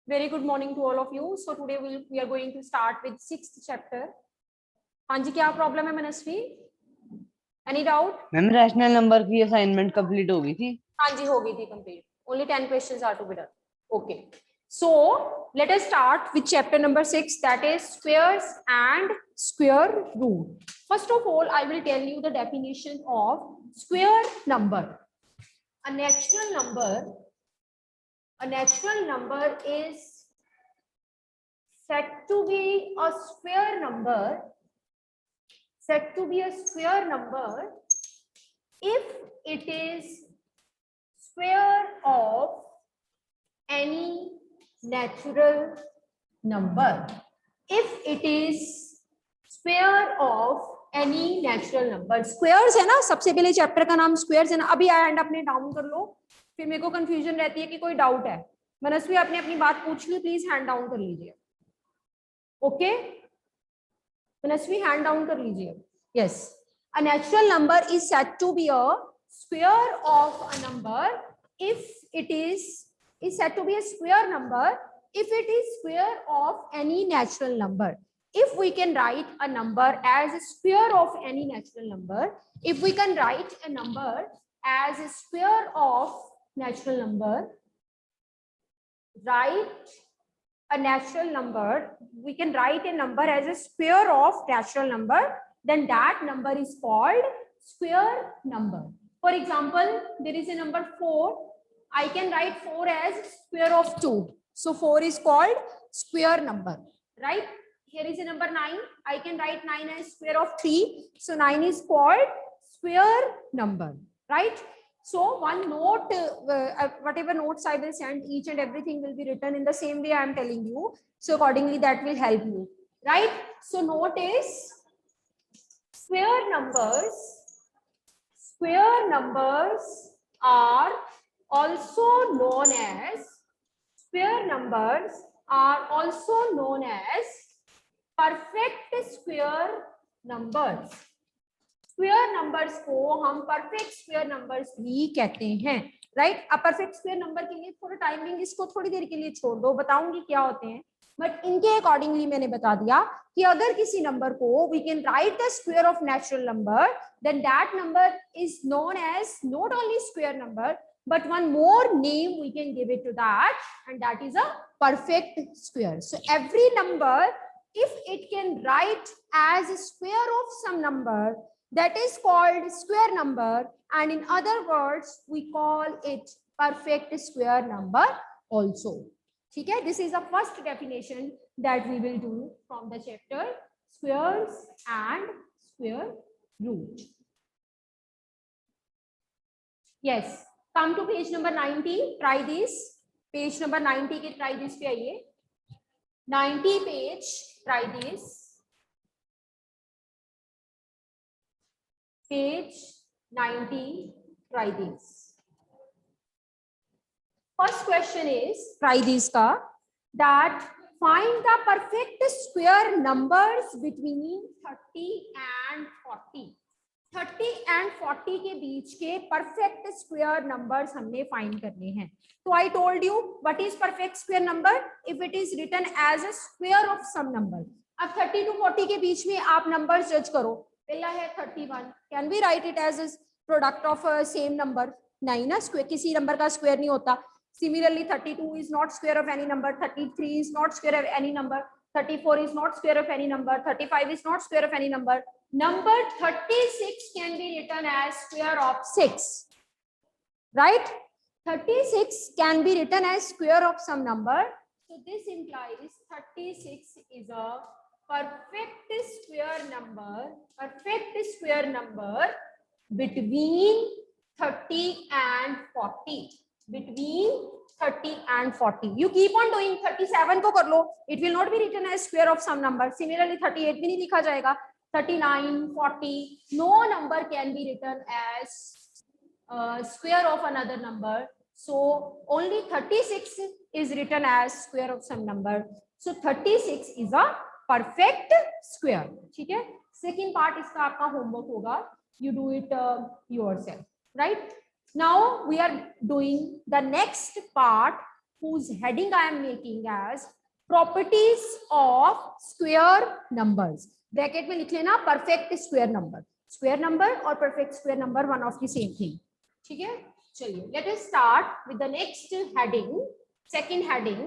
Very good morning to all of you. So today we are going to start with 6th chapter. हाँ जी, क्या problem है मनस्वी? Any doubt? Ma'am rational number की assignment complete हो गई थी? हाँ जी, हो गई थी complete. Only 10 questions are to be done. Okay. So let us start with chapter number 6, that is squares and square root. First of all, I will tell you the definition of square number. A natural number is said to be a square number if it is square of any natural number. If it is square of any natural number. Squares है ना, सबसे पहले chapter का नाम squares है ना. अभी hand अपने डाउन कर लो, फिर मेरे को कंफ्यूजन रहती है कि कोई डाउट है. मनस्वी आपने अपनी बात पूछ ली, प्लीज हैंड डाउन कर लीजिए. ओके मनस्वी हैंड डाउन कर लीजिए. Yes, a natural number is said to be a square of a number if it is said to be a square number if it is square of any natural number. If we can write a number as a square of any natural number, if we can write a number as a square of natural number, we can write a number as a square of natural number, then that number is called square number. For example, there is a number 4. I can write 4 as square of 2. So 4 is called square number, right? Here is a number 9. I can write 9 as square of 3. So 9 is called square number, right? So one note, whatever notes I will send, each and everything will be written in the same way I am telling you. So accordingly, that will help you, right? So note is square numbers are also known as perfect square numbers. Square numbers को हम perfect square numbers भी कहते हैं, right? अब perfect square number के लिए थोड़ा timing इसको थोड़ी देर के लिए छोड़ दो, बताऊंगी क्या होते हैं, बट इनके अकॉर्डिंगली मैंने बता दिया कि अगर किसी नंबर को we can write the square of natural number, then that number is known as not only square number but one more name we can give it to that, and that is a perfect square. So every number, if it can write as a square of some number, that is called square number, and in other words we call it perfect square number also. ठीक है, this is the first definition that we will do from the chapter squares and square root. Yes, come to page number 90. Try this. Page number 90 के try this पे आइए. 90 page. Try this. Page 90. Try this. First question is try this का that find the perfect square numbers between 30 and 40. 30 and 40 के बीच के perfect square numbers हमने find करने हैं. तो I told you what is perfect square number, if it is written as a square of some number. अब 30 to 40 के बीच में आप नंबर्स जज करो. पहला है 31, can we write it as a product of same number? नहीं ना, स्क्वायर किसी नंबर का स्क्वायर नहीं होता. Similarly 32 is not square of any number, 33 is not square of any number, 34 is not square of any number, 35 is not square of any number. Number 36 can be written as square of 6, right? 36 can be written as square of some number. So this implies 36 is a perfect square number between 30 and 40. Between 30 and 40. You keep on doing. 37 को कर लो. It will not be written as square of some number. Similarly 38 भी नहीं लिखा जाएगा. 39, 40. No number can be written as square of another number. So only 36 is written as square of some number. So 36 is a perfect square. ठीक है. Second part इसका आपका homework होगा. You do it yourself, right? Now we are doing the next part whose heading I am making as properties of square numbers. Bracket में लिख लेना perfect square number. Square number और perfect square number one of the same thing. ठीक है, चलिए let us start with the next heading. Second heading,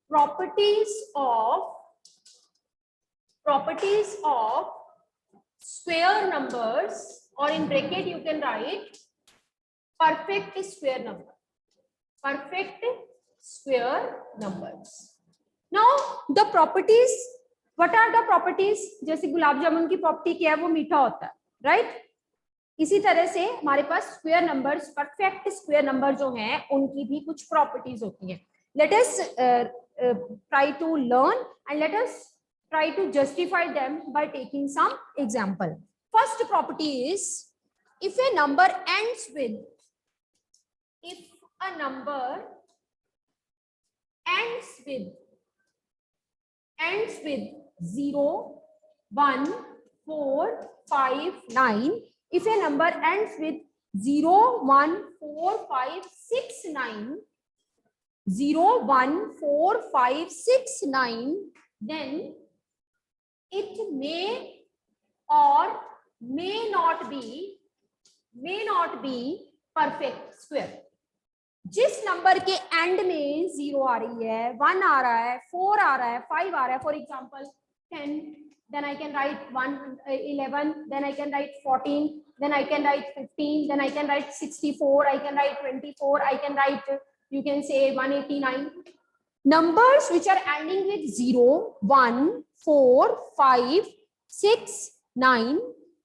properties of square numbers, or in bracket you can write perfect square number. Perfect square numbers. Now the properties, what are the properties? जैसे गुलाब जामुन की property क्या है, वो मीठा होता है, right? इसी तरह से हमारे पास square numbers, perfect square number जो हैं उनकी भी कुछ प्रॉपर्टीज होती हैं. Let us try to learn and let us try to justify them by taking some example. First property is, if a number ends with 0, 1, 4, 5, 9, if a number ends with 0, 1, 4, 5, 6, 9, 0, 1, 4, 5, 6, 9, then it may or may not be perfect square. जिस number के and में 0 आ रही है, 1 आ रहा है, 4 आ रहा है, 5 आ रहा है, for example 10, then I can write 11, then I can write 14, then I can write 15, then I can write 64, I can write 24, I can write, you can say 189. Numbers which are ending with 0, 1, 4, 5, 6, 9,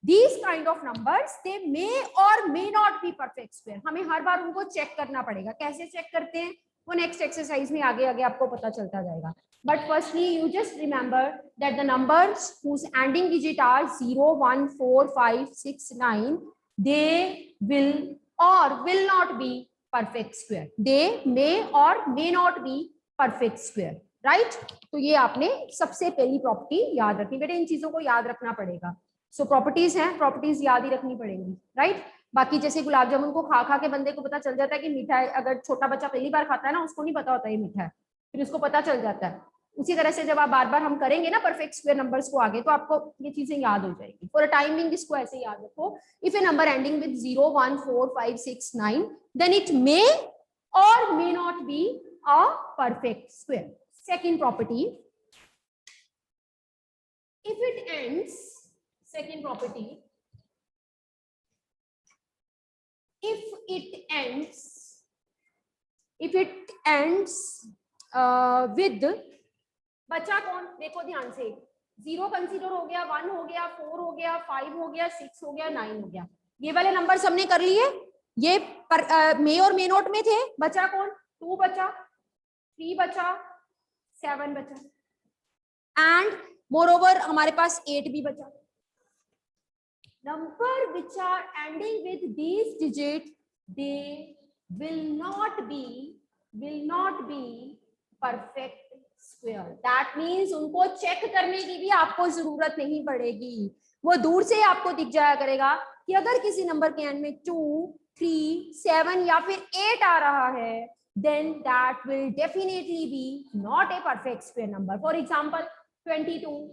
these kind of numbers, they may or may not be perfect square. हमें हर बार उनको check करना पड़ेगा. कैसे check करते हैं वो next exercise में आगे आगे आपको पता चलता जाएगा. But firstly, you just remember that the numbers whose ending digit are 0, 1, 4, 5, 6, 9, they will or will not be perfect square. They may or may not be perfect square, right? तो ये आपने सबसे पहली प्रॉपर्टी याद रखनी. बेटे इन चीजों को याद रखना पड़ेगा. सो प्रॉपर्टीज हैं, प्रॉपर्टीज याद ही रखनी पड़ेंगी, राइट? बाकी जैसे गुलाब जामुन को खा खा के बंदे को पता चल जाता है कि मीठा है. अगर छोटा बच्चा पहली बार खाता है ना, उसको नहीं पता होता ये मीठा है, फिर उसको पता चल जाता है. उसी तरह से जब आप बार बार हम करेंगे ना परफेक्ट स्क्वायर नंबर्स को आगे, तो आपको ये चीजें याद हो जाएगी. फॉर अ टाइमिंग इसको ऐसे याद रखो. If a number ending with 0, 1, 4, 5, 6, 9, then it may और may not be a perfect square. Second property, if it ends, second property, if it ends with, बचा कौन देखो ध्यान से, 0 कंसीडर हो गया, 1 हो गया, 4 हो गया, 5 हो गया, 6 हो गया, 9 हो गया. ये वाले नंबर हमने कर लिए. ये मे और मे नोट में थे. बचा कौन? 2 बचा, 3 बचा, 7 बचा, एंड मोरओवर हमारे पास 8 भी बचा. Number which are ending with these digits, they will not be perfect square. That means उनको चेक करने की भी आपको जरूरत नहीं पड़ेगी. वो दूर से आपको दिख जाया करेगा कि अगर किसी नंबर के एंड में 2, 3, 7 या फिर 8 आ रहा है, then that will definitely be not a perfect square number. For example 22,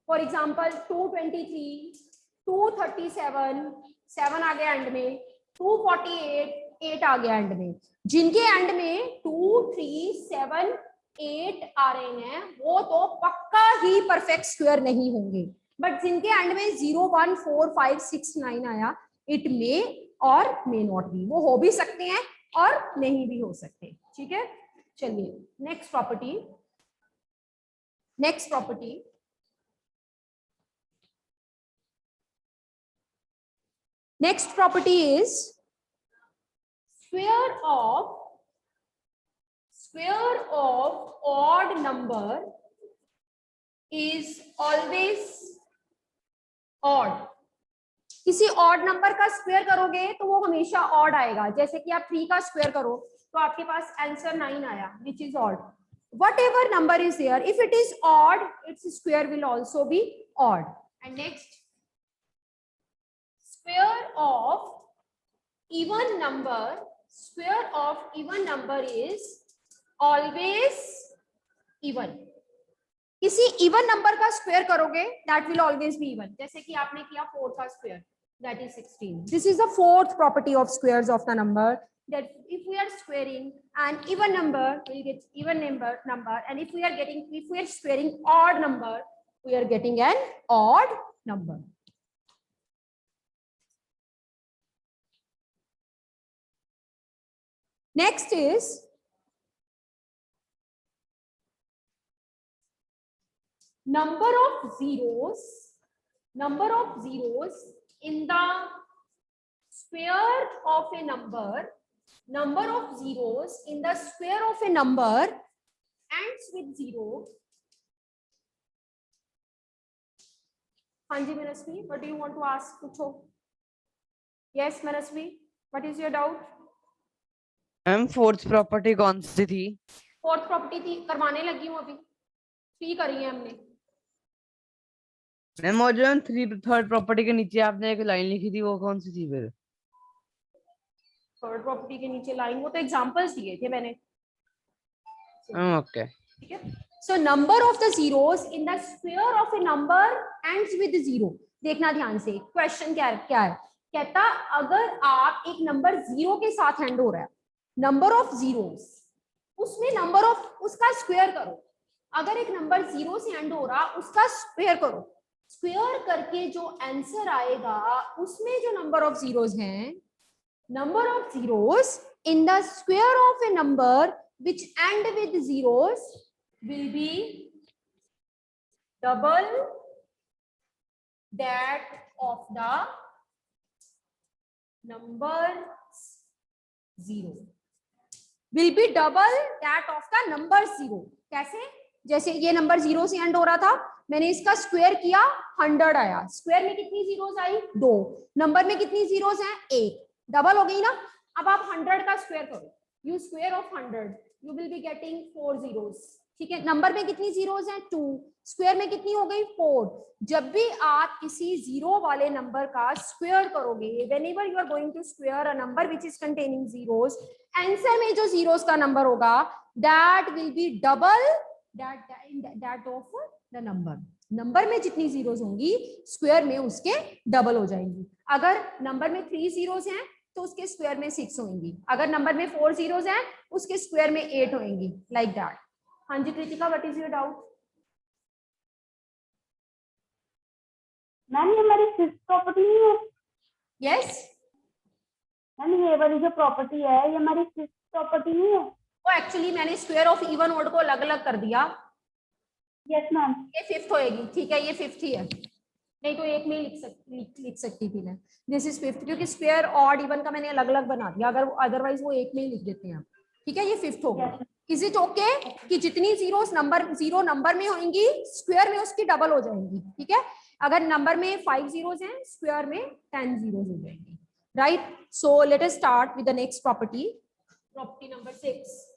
for example 223, 237, 7 आ गया एंड में, 248, 8 आ गया एंड में. जिनके एंड में 2, 3, 7, 8 आ रहे हैं वो तो पक्का ही परफेक्ट स्क्वायर नहीं होंगे. बट जिनके एंड में 0, 1, 4, 5, 6, 9 आया, इट मे और मे नॉट बी. वो हो भी सकते हैं और नहीं भी हो सकते. ठीक है, चलिए next property. Next property, next property is square of odd number is always odd. किसी odd नंबर का स्क्वायर करोगे तो वो हमेशा odd आएगा. जैसे कि आप 3 का स्क्वायर करो तो आपके पास आंसर 9 आया, which is odd. Whatever number is there, if it is odd, its square will also be odd. And next, square of even number square of even number is always even. किसी even number का square करोगे that will always be even. जैसे कि आपने किया 4 का square, that is 16. This is the fourth property of squares of the number, that if we are squaring an even number, we get even number, and if we are squaring odd number, we are getting an odd number. Next is number of zeros in the square of a number of zeros in the square of a number ends with 0. Hanji Manasvi, what do you want to ask? Pucho. Yes Manasvi, what is your doubt? Ma'am fourth property कौन सी थी? Fourth property थी, करवाने लगी हूँ अभी, 3 करी है हमने. मैम वो जो थर्ड प्रॉपर्टी के नीचे आपने एक लाइन लिखी थी वो कौन सी थी फिर? थर्ड प्रॉपर्टी के नीचे लाइन, वो तो एग्जांपल्स दिए थे मैंने. ओके. ठीक है. So number of the zeros in the square of A number ends with 0. देखना ध्यान से, क्वेश्चन क्या है? कहता अगर आप एक नंबर 0 के साथ एंड हो रहा है, नंबर ऑफ जीरोस, उसमें नंबर ऑफ उसका स्क्वायर करो. अगर एक नंबर 0 से एंड हो रहा, उसका स्क्वायर करो. स्क्वायर करके जो आंसर आएगा उसमें जो नंबर ऑफ जीरोस हैं, number of zeros in the square of A number which end with zeros will be double that of the number 0. Will be double that of the number 0. कैसे? जैसे ये number 0 से and हो रहा था, मैंने इसका स्क्वायर किया, 100 आया. स्क्वायर में कितनी जीरोस आई? 2. नंबर में कितनी जीरोस हैं? 1. डबल हो गई ना. अब आप 100 का स्क्वायर करो, you square of 100, you will be getting 4 zeros. ठीक है. नंबर में कितनी जीरोस हैं? 2. स्क्वायर में कितनी हो गई? 4. जब भी आप किसी जीरो वाले नंबर का स्क्वायर करोगे, whenever you are going to square a number which is containing zeros, answer में जो जीरोस का नंबर होगा that will be double that of the number. Number में जितनी जीरोस होंगी स्क्वायर में उसके डबल हो जाएंगी. अगर नंबर में 3 जीरोस हैं तो उसके स्क्वायर में 6 होंगी. अगर नंबर में 4 जीरोस हैं उसके स्क्वायर में 8 होंगी. Like that. हाँ जी Kritika, what is your doubt? Ma'am ये हमारी फिफ्थ प्रॉपर्टी नहीं है? यस मैम ये वाली जो प्रॉपर्टी है ये हमारी फिफ्थ प्रॉपर्टी नहीं है? तो एक्चुअली मैंने स्क्वायर ऑफ इवन ऑड को अलग अलग कर दिया. Yes ma'am. ये फिफ्थ होएगी. ठीक है, ये फिफ्थ ही है, नहीं तो एक में लिख सकती थी मैं. दिस इज फिफ्थ, क्योंकि स्क्वायर ऑड इवन का मैंने अलग अलग बना दिया, अगर अदरवाइज वो एक में ही लिख देते हैं. ठीक है, ये फिफ्थ होगा. इज इट ओके कि जितनी जीरोस जीरो नंबर में होंगी स्क्वायर में उसकी डबल हो जाएंगी. ठीक है. अगर नंबर में 5 जीरोस हैं स्क्वायर में 10 जीरोस हो जाएंगी. Right. So let us start with the next property number 6.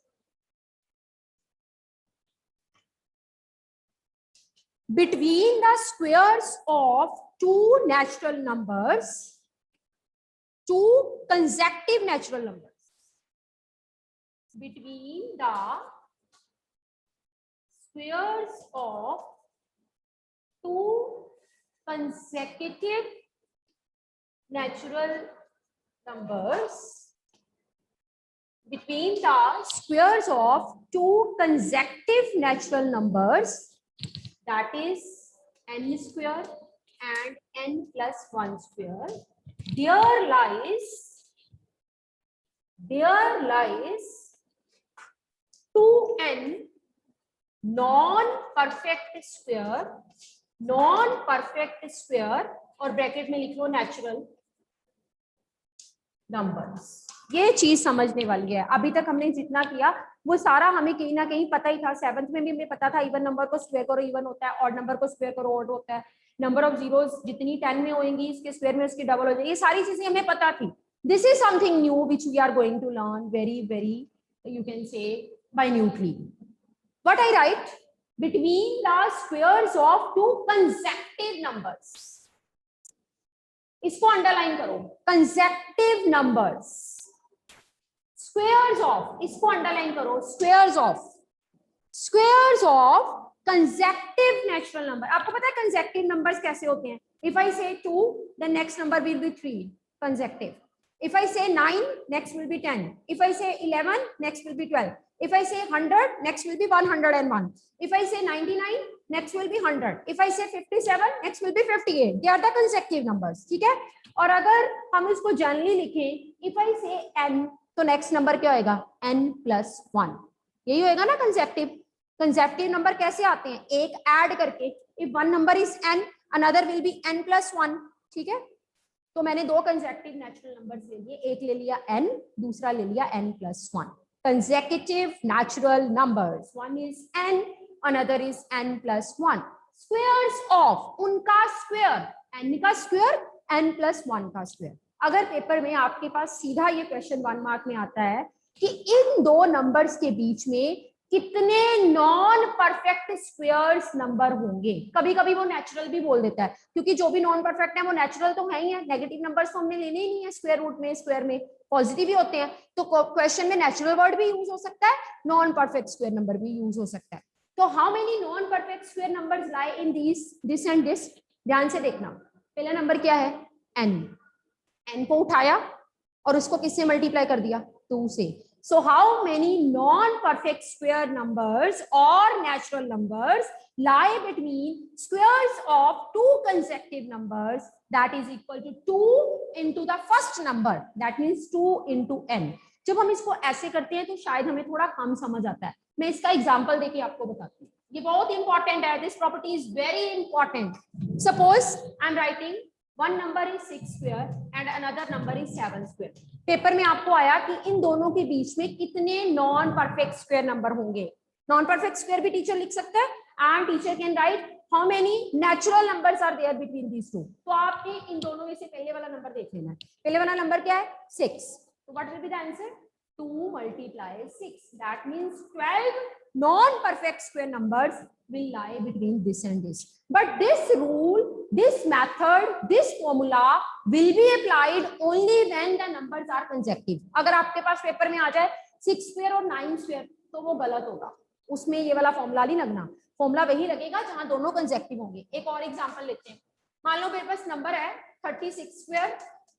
Between the squares of two natural numbers, two consecutive natural numbers, between the squares of two consecutive natural numbers, between the squares of two consecutive natural numbers, that is n square and n plus 1 square, there lies 2n non-perfect square और bracket में लिख लो natural numbers. ये चीज समझने वाली है. अभी तक हमने जितना किया वो सारा हमें कहीं ना कहीं पता ही था. 7th में भी हमें पता था इवन नंबर को स्क्वायर करो इवन होता है, ऑड नंबर को स्क्वायर करो ऑड होता है. नंबर ऑफ जीरोस जितनी 10 में होंगी इसके स्क्वायर में उसकी डबल हो जाएगी. ये सारी चीजें हमें पता थी. This is something new which we are going to learn very you can say minutely. What I write? Between the squares of two consecutive numbers. इसको अंडरलाइन करो. consecutive numbers. स्क्वायर्स ऑफ, इसको अंडरलाइन करो, squares of consecutive natural number. आपको पता है consecutive numbers कैसे होते हैं? इफ आई से 2 then next number will be 3 consecutive. If I say 9 next will be 10. If I say 11 next will be 12. If I say 100 next will be 101. If I say 99 next will be 100. If I say 57 next will be 58. They are the consecutive numbers. ठीक है? और अगर हम इसको generally लिखें, if I say n तो next number क्या होएगा? n+1. यही होएगा ना कंसेक्टिव। कंसेक्टिव नंबर कैसे आते हैं? एक ऐड करके। If one number is n, another will be n+1. ठीक है? तो मैंने दो कंसेक्टिव नेचुरल नंबर्स ले लिए, एक ले लिया n, दूसरा ले लिया n+1. Consecutive natural numbers, one is n, another is n+1. Squares of, उनका स्क्वायर, n का स्क्वायर, n+1 का स्क्वायर। अगर पेपर में आपके पास सीधा ये क्वेश्चन 1 मार्क में आता है कि इन दो नंबर्स के बीच में कितने नॉन परफेक्ट स्क्वायर्स नंबर होंगे, कभी कभी वो नेचुरल भी बोल देता है, क्योंकि जो भी नॉन परफेक्ट है वो नेचुरल तो है ही है, नेगेटिव नंबर्स तो हमने लेने ही नहीं है स्क्वायर रूट में, स्क्वायर में पॉजिटिव ही होते हैं, तो क्वेश्चन में नेचुरल वर्ड भी यूज हो सकता है, नॉन परफेक्ट स्क्वायर नंबर भी यूज हो सकता है। तो how many non perfect square numbers lie in this and this? ध्यान से देखना, पहला नंबर क्या है? n को उठाया और उसको किससे मल्टीप्लाई कर दिया? 2 से। So how many non-perfect square numbers or natural numbers lie between squares of two consecutive numbers that is equal to 2 into the first number, that means 2 into n. जब हम इसको ऐसे करते हैं तो शायद हमें थोड़ा कम समझ आता है। मैं इसका एग्जांपल देके आपको बताती हूँ, ये बहुत इंपॉर्टेंट है, this property is very important. Suppose I am writing one number is 6 square and another number is 7 square. Paper में आपको आया कि इन दोनों के बीच में कितने नॉन परफेक्ट स्क्वायर नंबर होंगे। नॉन परफेक्ट स्क्वायर भी टीचर लिख सकता है and teacher can write how many natural numbers are there between these two. तो आपने इन दोनों में से पहले वाला नंबर देख लेना है। पहले वाला नंबर क्या है? 6। तो what will be the answer? 2 multiply 6. That means 12 non-perfect square numbers will lie between this and this. But this rule, this method, this formula will be applied only when the numbers are consecutive. अगर आपके पास paper में आ जाए 6 square और 9 square तो वो गलत होगा, उसमें ये वाला फॉर्मूला नहीं लगना। फॉर्मूला वही लगेगा जहां दोनों कंसेक्टिव होंगे। एक और एग्जांपल लेते हैं। मान लो मेरे पास नंबर है 36 स्क्वायर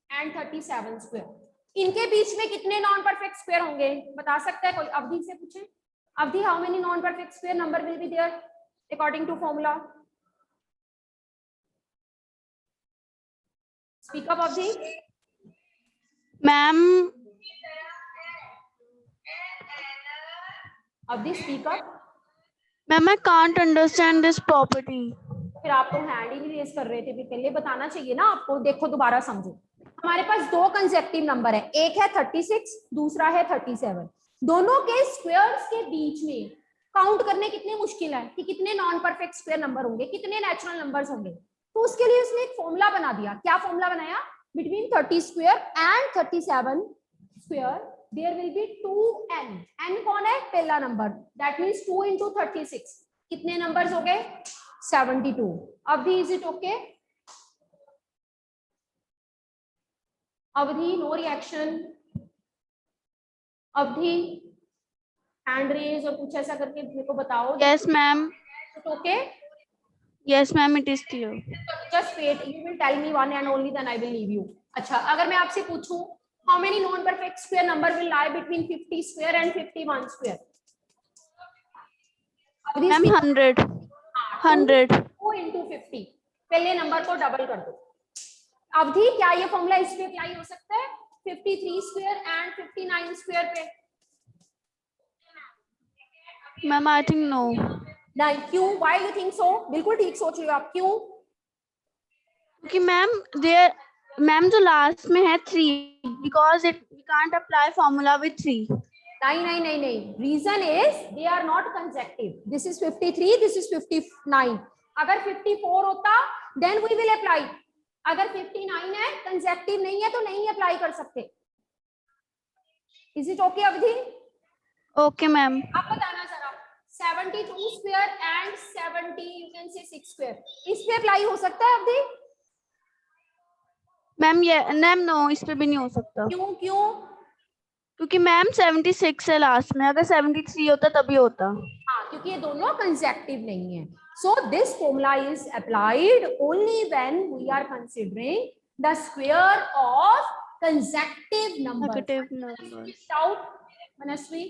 एंड 37 स्क्वायर, इनके बीच में कितने नॉन परफेक्ट स्क्वायर होंगे बता सकता है कोई? अवधि से पूछे, Avadhi how many non perfect square number will be there according to formula? Speak up Avadhi. Ma'am Avadhi speak up. Ma'am I can't understand this property. फिर आप तो हैंड ही नहीं रेज कर रहे थे, फिर पहले बताना चाहिए ना आपको। देखो दोबारा समझो, हमारे पास दो कंसेक्टिव नंबर है, एक है 36, दूसरा है 37। दोनों के स्क्वायर्स के बीच में काउंट करने कितने मुश्किल है कि कितने नॉन परफेक्ट स्क्वायर नंबर होंगे, कितने नेचुरल नंबर्स होंगे। तो उसके लिए उसने एक फॉर्मूला बना दिया। क्या फॉर्मूला बनाया? Between 30 square and 37 square there will be 2n। n कौन है? पहला नंबर, दैट मींस 2 into 36 कितने नंबर्स हो गए? 72। Avadhi is it okay? Avadhi no reaction. Avadhi hand raise और कुछ ऐसा करके मेरे को बताओ। Yes ma'am. Okay, yes ma'am, it is clear. Just wait, you will tell me one and only, then I will leave you. अच्छा, अगर मैं आपसे पूछूं how many non perfect square number will lie between 50 square and 51 square? Ma'am 100। 2 into 50, पहले number को double कर दो। अवधि क्या ये फॉर्मूला इस पे अप्लाई हो सकता है 53 स्क्वायर एंड 59 स्क्वायर पे? Ma'am I think no. नहीं, क्यों? Why you think so? बिल्कुल ठीक सोच रहे हो आप। क्यों? क्योंकि मैम जो लास्ट में है 3, because it we can't apply formula with 3। नहीं नहीं नहीं नहीं, reason is they are not consecutive. This is 53, this is 59। अगर 54 होता देन वी विल अप्लाई। अगर 59 है, कंसेक्टिव नहीं है, तो नहीं अप्लाई कर सकते। इज इट ओके अवधि? Okay ma'am. आप बताना जरा, 72 स्क्वायर एंड 70 यू कैन से 6 स्क्वायर, इस पे अप्लाई हो सकता है अवधि? मैम ये मैम नो, इस पे भी नहीं हो सकता। क्यों? क्यों? क्योंकि मैम 76 है लास्ट में, अगर 73 होता तभी होता। हाँ, क्योंकि ये दोनों कंसेक्टिव नहीं है. So this formula is applied only when we are considering the square of consecutive numbers. Negative numbers. Doubt, Manasvi?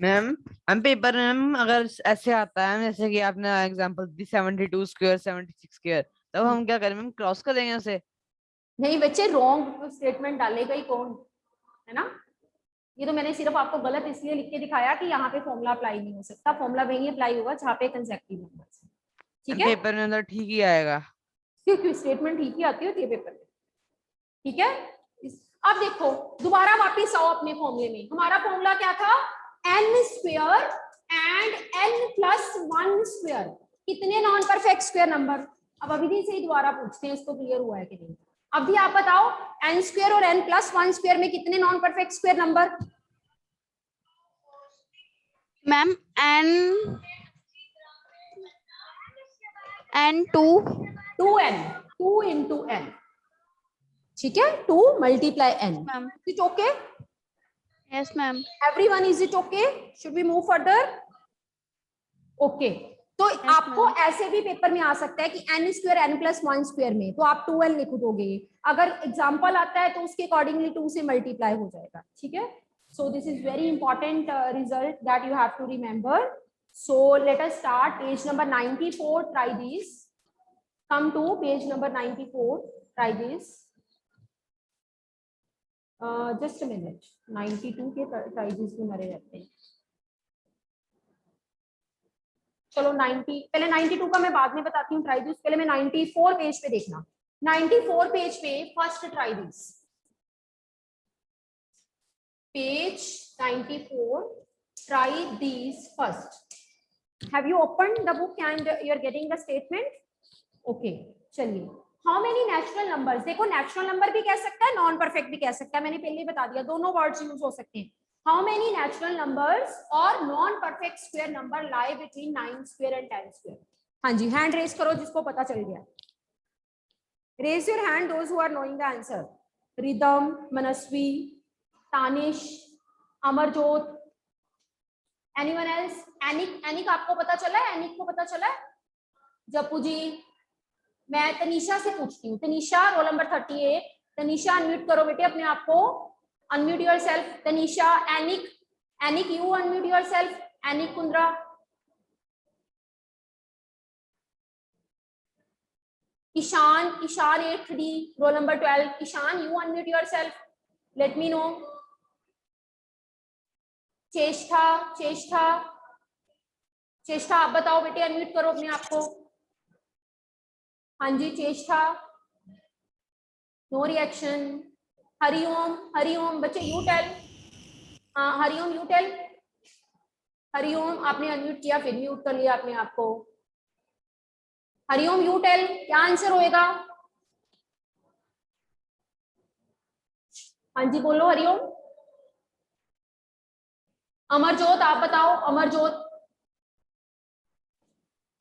Ma'am हम पेपर में मैम अगर ऐसे आता है जैसे कि आपने एग्जांपल दी 72 स्क्वायर 76 स्क्वायर, तब हम क्या करें मैम, क्रॉस कर देंगे उसे? नहीं बच्चे, रॉन्ग स्टेटमेंट डालेगा ही कौन, है ना. ये तो मैंने सिर्फ आपको गलत इसलिए लिख के दिखाया कि यहाँ पे फॉर्मूला अप्लाई नहीं हो सकता. फॉर्मूला वही अप्लाई होगा जहाँ पे कंसेक्टिव नंबर्स है. ठीक है, पेपर में अंदर ठीक ही आएगा. क्योंकि स्टेटमेंट ठीक ही आती होती है पेपर में. ठीक है, अब देखो दोबारा वापस आओ अपने फॉर्मूले में. हमारा फॉर्मूला क्या था? n square and n plus 1 square. कितने नॉन परफेक्ट स्क्वायर नंबर? अब अभी से ही दोबारा पूछते हैं, इसको क्लियर हुआ है कि नहीं. अब भी आप बताओ, n स्क्वायर और n प्लस 1 स्क्वायर में कितने non perfect square number? Ma'am n 2 into n. ठीक है, 2 multiply n. Ma'am. Is it okay? Yes ma'am. Everyone, is it okay? Should we move further? Okay. तो आपको ऐसे भी पेपर में आ सकता है कि n square n plus 1 square में, तो आप 2n लिख दोगे. अगर एग्जाम्पल आता है तो उसके अकॉर्डिंगली 2 से मल्टीप्लाई हो जाएगा. ठीक है, so this is very important result that you have to remember. So let us start page number 94. Try this. Come to page number 94. Try this. Just a minute. 92 के ट्राइजेस में मरे रहते हैं. चलो 90, पहले 92 का मैं बाद में बताती हूँ ट्राइजेस. पहले मैं 94 पेज पे देखना. 94 पेज पे first ट्राइजेस. Page 94. Try these first. Have you opened the book and you are getting the statement? Okay, चलिए. How many natural numbers? देखो नेचुरल नंबर भी कह सकता है, नॉन परफेक्ट भी कह सकता है. मैंने पहले ही बता दिया, दोनों वर्ड्स यूज हो सकते हैं. हाउ मेनी नेचुरल नंबर्स और non perfect square number lie between 9 square and 10 square? हाँ जी, हैंड रेज करो जिसको पता चल गया. Raise your hand those who are knowing the answer. Ridham, Manasvi, Tanish, Amarjot, anyone else? Anik, Anik आपको पता चला है? एनिक को पता चला है? जप्पू जी. मैं तनीषा से पूछती हूँ. Tanisha, roll number 38. Tanisha unmute करो बेटे अपने आप को. Unmute yourself. Tanisha. Anik, Anik you unmute yourself. Anik Kundra. Ishaan, Ishaan 83, roll number 12. Ishaan you unmute yourself. Let me know. Cheshta, Cheshta, चेष्टा आप बताओ बेटे, अनम्यूट करो अपने आप को. हाँ जी चेष्टा. No reaction. हरिओम, हरिओम बच्चे यू टेल. हाँ हरिओम यू टेल. हरिओम आपने अनम्यूट किया फिर म्यूट कर लिया अपने आप को. हरिओम यू टेल, क्या आंसर होएगा? हाँ जी बोलो हरिओम. अमरजोत आप बताओ. अमरजोत.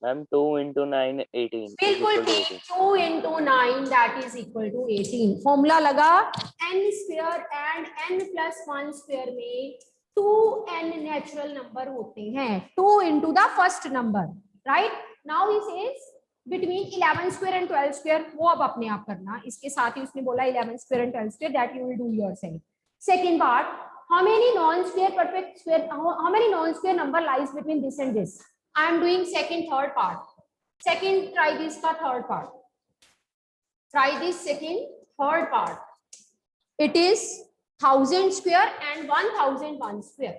Ma'am 2 into 9 18. बिल्कुल ठीक. 2 into 9 that is equal to 18. Formula लगा. n square and n plus 1 square में 2n नेचुरल नंबर होते हैं. 2 into the first number, right? Now he says between 11 square and 12 square. वो अब अपने आप करना. इसके साथ ही उसने बोला 11 square and 12 square that you will do yourself. Second part, how many non-square perfect square, how many non-square number lies between this and this? I am doing second, third part. Second, try this का third part. Try this second, third part. It is 1000 square and 1001 square.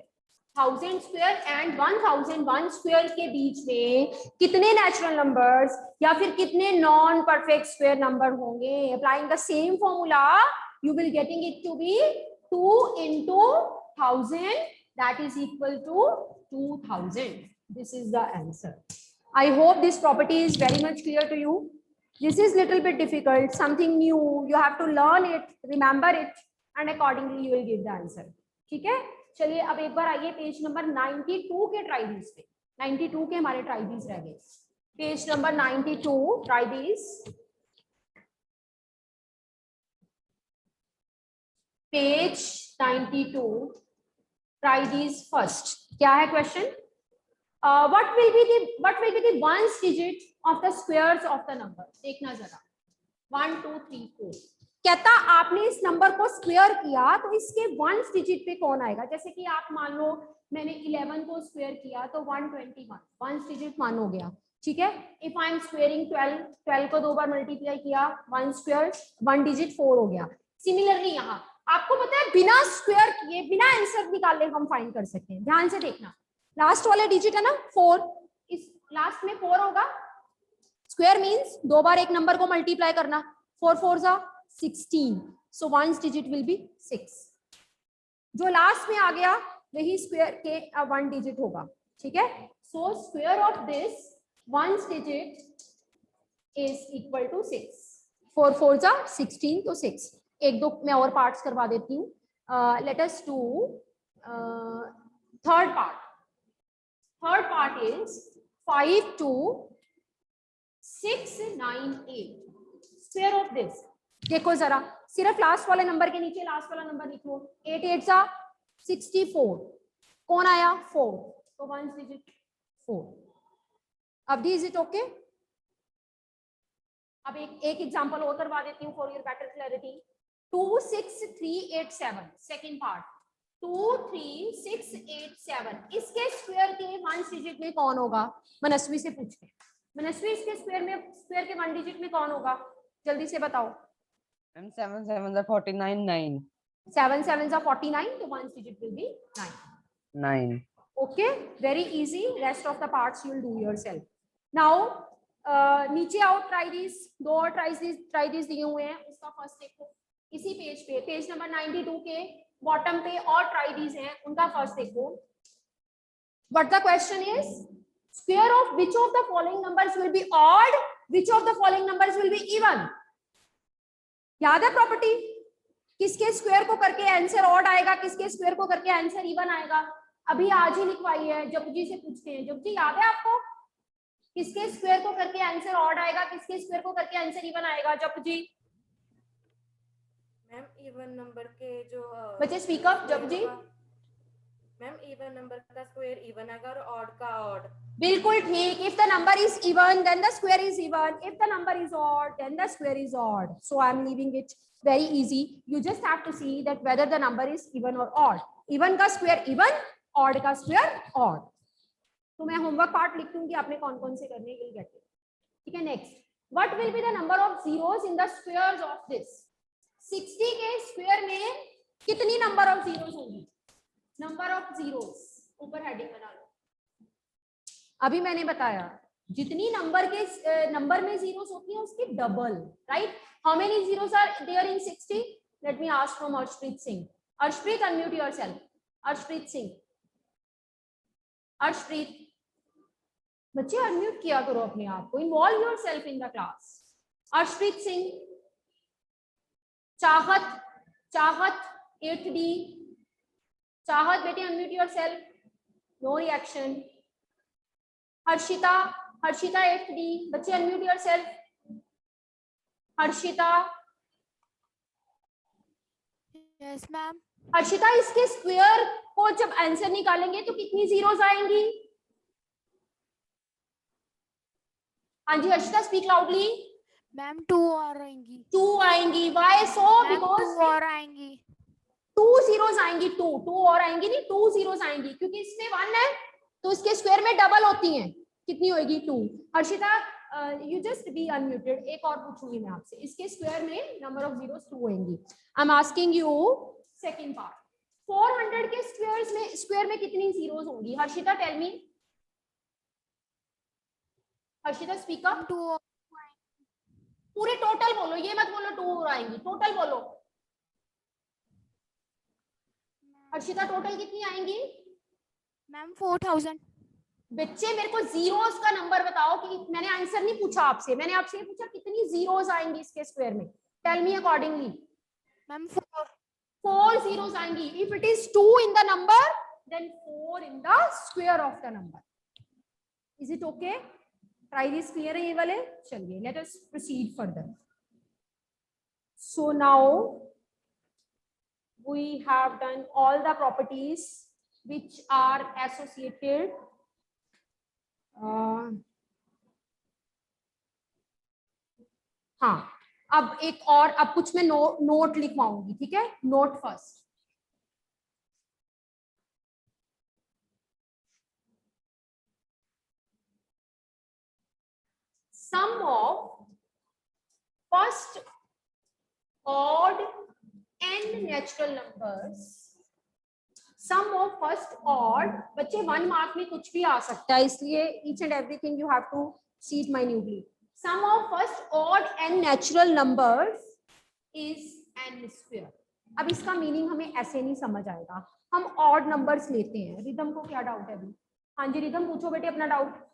1000 square and 1001 square के बीच में कितने natural numbers या फिर कितने non perfect square number होंगे? Applying the same formula, you will getting it to be 2 into 1000, that is equal to 2000. This is the answer. I hope this property is very much clear to you. This is little bit difficult, something new. You have to learn it, remember it, and accordingly you will give the answer. ठीक है, चलिए अब एक बार आइए page number 92 के ट्राइबीज पे. 92 के हमारे ट्राइबीज रह गए. Page number 92 try these. Page 92 try these first. क्या है question? what will be the ones digit of the squares of the number? देखना जरा 1 2 3 4 कहता आपने इस नंबर को स्क्वायर किया तो इसके वंस डिजिट पे कौन आएगा? जैसे कि आप मान लो मैंने 11 को स्क्वायर किया तो 121 वंस डिजिट मान हो गया, ठीक है। इफ आई एम स्क्वेयरिंग 12 को 2 बार मल्टीप्लाई किया 1 स्क्वायर 1 डिजिट 4 हो गया। सिमिलरली यहाँ आपको पता है बिना स्क्वायर किए बिना आंसर निकाले हम फाइंड कर सकते हैं। ध्यान से देखना, लास्ट वाले डिजिट है ना 4, इस लास्ट में 4 होगा। स्क्वायर मींस 2 बार एक नंबर को मल्टीप्लाई करना, 4 4 जा 16, so ones digit will be 6। जो लास्ट में आ गया वही स्क्वायर के 1 डिजिट होगा, ठीक है। So square of this ones digit is equal to 6। 4 4 जा 16 तो 6। एक दो मैं और पार्ट्स करवा देती हूँ। Let us do third part. Third part is 5 2 6 9 8। Square of this देखो जरा, सिर्फ लास्ट वाले नंबर के नीचे लास्ट वाला नंबर लिख लो। 8 8 जा 64, कौन आया 4, तो वन डिजिट 4। अब दी इज इट ओके? अब एक एग्जांपल और करवा देती हूँ for your better clarity. 2 6 3 8 7 second part 2 3 6 8 7 इसके स्क्वायर के वन डिजिट में कौन होगा? मनस्वी से पूछते हैं। मनस्वी इसके स्क्वायर के वन डिजिट में कौन होगा? जल्दी से बताओ। 7 7 49 9 7 7 49 तो one digit will be 9। Okay, very easy. Rest of the parts you will do yourself. Now, नीचे आओ, try these. दो और try these दिए हुए हैं। उसका फर्स्ट देखो इसी पेज पे, पेज नंबर 92 के बॉटम पे और try these हैं, उनका फर्स्ट देखो। But the question is, square of which of the following numbers will be odd? Which of the following numbers will be even? याद है प्रॉपर्टी? किसके स्क्वायर को करके आंसर ऑड आएगा, किसके स्क्वायर को करके आंसर इवन आएगा? अभी आज ही लिखवाई है, जब जी से पूछते हैं। जब जी याद है आपको किसके स्क्वायर को करके आंसर ऑड आएगा, किसके स्क्वायर को करके आंसर इवन आएगा? जब जी मैम इवन नंबर के जो बच्चे स्पीक अप। जब जी मैम इवन नंबर का स्क्वायर इवन आएगा और ऑड का ऑड। बिल्कुल ठीक। If the number is even then the square is even, if the number is odd then the square is odd. So I am leaving it very easy. You just have to see that whether the number is even or odd. Even का square even, odd का square odd. तो मैं homework part लिख दूंगी, आपने कौन कौन से करने will get it. ठीक है। Next, what will be the number of zeros in the squares of this? 60 के स्क्वायर में कितनी नंबर ऑफ जीरोस होंगी? नंबर ऑफ जीरोस ऊपर हेडिंग बना लो। अभी मैंने बताया जितनी नंबर में जीरोस होती है उसकी double, right? How many zeros are there in 60? Let me ask from Arshpreet Singh. Arshpreet, unmute yourself. Arshpreet Singh. Arshpreet. बच्चे unmute किया करो अपने आप को. Involve yourself in the class. Arshpreet Singh. चाहत 8D. चाहत बेटे unmute yourself. No reaction. Harshita 8D. बच्चे unmute yourself. Harshita. Yes ma'am. Harshita, इसके स्क्वायर को जब आंसर निकालेंगे तो कितनी जीरोस आएंगी? हाँ जी हर्षिता, स्पीक लाउडली। मैम 2 और आएंगी। 2 आएंगी। Why so? बिकॉज 2 और आएंगी। 2 जीरोस आएंगी। 2 और आएंगी नहीं, 2 जीरोस आएंगी क्योंकि इसमें 1 है तो इसके स्क्वायर में डबल होती हैं। कितनी होगी? 2। Harshita you just be unmuted. एक और पूछूंगी मैं आपसे, इसके स्क्वायर में नंबर ऑफ जीरोस 2 होंगी। I am asking you second part, 400 के स्क्वायर में कितनी जीरोस होंगी? Harshita tell me. Harshita speak up. 2 पूरे टोटल बोलो, ये मत बोलो 2 और आएंगी, टोटल बोलो। हर्षिता टोटल कितनी आएंगी? मैम 4000। बच्चे मेरे को जीरोस का नंबर बताओ। कि मैंने आंसर नहीं पूछा आपसे, मैंने आपसे पूछा कितनी जीरोस आएंगी इसके स्क्वायर में। Tell me accordingly. Ma'am 4 zeros आएंगी। If it is 2 in the number then 4 in the square of the number. Is it okay? Try this. Clear है ये वाले? चलिए let us proceed further. So now we have done all the properties which are associated हाँ, अब एक और, अब कुछ मैं नोट लिखवाऊंगी, ठीक है? Node first. Sum of first odd n natural numbers, sum of first odd, बच्चे 1 मार्क में कुछ भी आ सकता है, इसलिए each and everything you have to see it minutely. Sum of first odd n natural numbers is n square. अब इसका मीनिंग हमें ऐसे नहीं समझ आएगा, हम ऑड नंबर्स लेते हैं। रिदम को क्या डाउट है अभी? हाँ जी रिदम, पूछो बेटे अपना डाउट।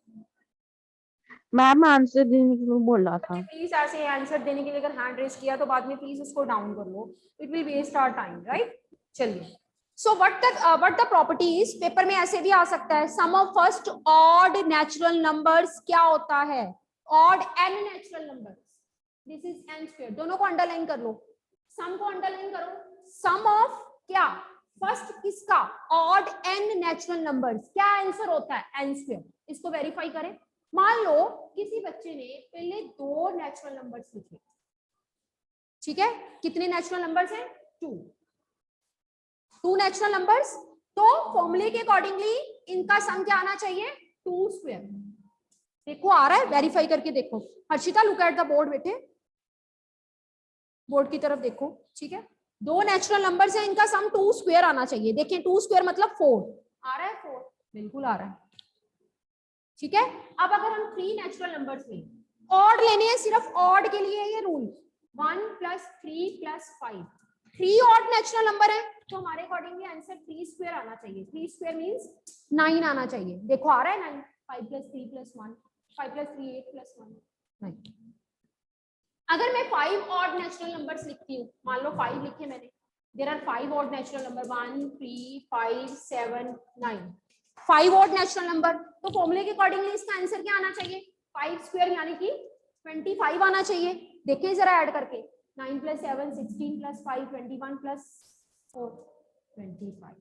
मैम आंसर देने के लिए बोल रहा था। प्लीज ऐसे आंसर देने के लिए अगर हैंड रेज किया तो बाद में प्लीज उसको डाउन कर लो, it will waste our time, right? चलिए, so what the properties, paper में ऐसे भी आ सकता है, sum of first odd natural numbers क्या होता है? Odd n natural numbers, this is n square. दोनों को अंडरलाइन कर लो, सम को अंडरलाइन करो, सम ऑफ क्या? फर्स्ट किसका? ऑड एन नेचुरल नंबर्स, क्या आंसर होता है? N square. इसको वेरीफाई करें। मान लो किसी बच्चे ने पहले 2 नेचुरल नंबर्स लिखे, ठीक है? कितने नेचुरल नंबर्स हैं? 2 नेचुरल नंबर्स, तो फॉर्मूले के अकॉर्डिंगली इनका सम क्या आना चाहिए? 2 स्क्वायर। देखो आ रहा है, वेरीफाई करके देखो। Harshita look at the board बेटे, बोर्ड की तरफ देखो, ठीक है? 2 नेचुरल नंबर्स हैं, इनका सम 2 स्क्वायर आना चाहिए। देखें 2 स्क्वायर मतलब 4 आ रहा है, 4 बिल्कुल आ रहा है, ठीक है? अब अगर हम 3 नेचुरल नंबर्स लें, ऑड लेने हैं, सिर्फ ऑड के लिए ये रूल 1 + 3 + 5, 3 ऑड नेचुरल नंबर है, तो हमारे अकॉर्डिंगली आंसर 3 स्क्वायर आना चाहिए। 3 स्क्वायर मींस 9 आना चाहिए। देखो आ रहा है 9, 5 + 3 + 1, 5 + 3 8 + 1 9। अगर मैं 5 ऑड नेचुरल नंबर्स लिखती हूँ, मान लो 5 लिखे मैंने, there are 5 odd natural number 1 3 5 7 9, 5 odd natural number, तो फॉर्मूले के अकॉर्डिंगली इसका आंसर क्या आना चाहिए? 5 स्क्वायर यानी कि 25 आना चाहिए। देखिए जरा ऐड करके, 9 + 7 16 + 5 21 + 4 25।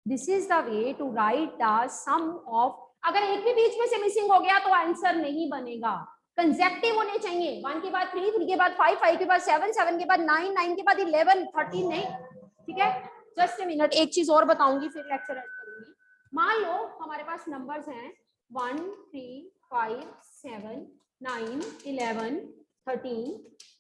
This is the way to write the sum of, अगर एक भी बीच में से मिसिंग हो गया तो आंसर नहीं बनेगा। कंसेक्टिव होने चाहिए, 1 के बाद 3 3 के बाद 5 5 के बाद 7 7 के बाद 9 9 के बाद 11 13 नहीं, ठीक है? जस्ट ए मिनट, एक चीज और बताऊंगी फिर लेक्चर एंड करूंगी। मान लो हमारे पास नंबर्स हैं 1 3 5 7 9 11 13,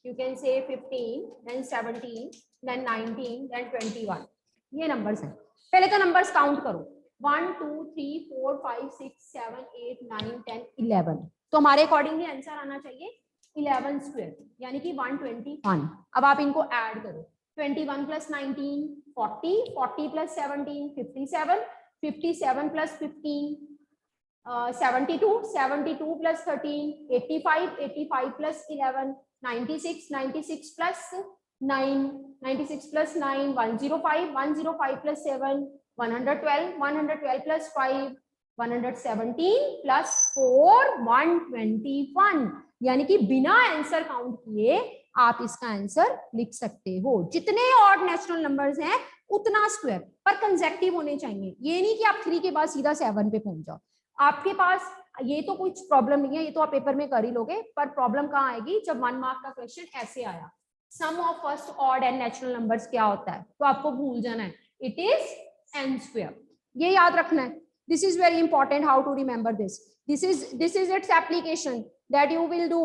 you can say 15, then 17, then 19, then 21, ये नंबर्स हैं। पहले तो नंबर्स काउंट करो, 1 2 3 4 5 6 7 8 9 10 11, तो हमारे अकॉर्डिंगली आंसर आना चाहिए 11 स्क्वायर यानी कि 121। अब आप इनको ऐड करो, 21 + 19 40, 40 + 17 57, 57 + 15 72, 72 + 13 85, 85 + 11 96, 96 + 9 96 + 9 105, 105 + 7 112, 112 + 5 117 + 4 121, यानी कि बिना आंसर काउंट किए आप इसका आंसर लिख सकते हो। जितने ऑड नेचुरल नंबर्स हैं उतना स्क्वायर, पर कंसेक्टिव होने चाहिए। ये नहीं कि आप 3 के बाद सीधा 7 पे पहुंच जाओ। आपके पास ये तो कुछ प्रॉब्लम नहीं है, ये तो आप पेपर में कर ही लोगे, पर प्रॉब्लम कहाँ आएगी? जब 1 मार्क का क्वेश्चन ऐसे आया, sum of first odd and natural numbers क्या होता है, तो आपको भूल जाना है, इट इज n स्क्वायर। ये याद रखना है, this is very important, how to remember this. This is its application that you will do,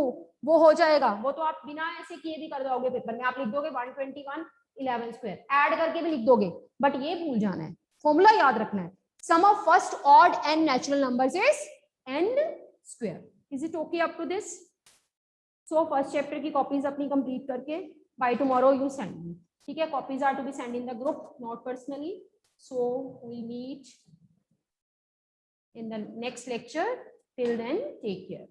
वो हो जाएगा, वो तो आप बिना ऐसे किए भी कर दोगे पेपर में। आप लिख दोगे 121 11 स्क्वायर, ऐड करके भी लिख दोगे, बट ये भूल जाना है, फॉर्मूला याद रखना है। Sum of first odd and natural numbers is n square. Is it okay up to this? So first chapter की कॉपीज अपनी कंप्लीट करके by tomorrow you send me, ठीक है? Copies are to be send in the group, not personally. So we meet in the next lecture. Till then, take care.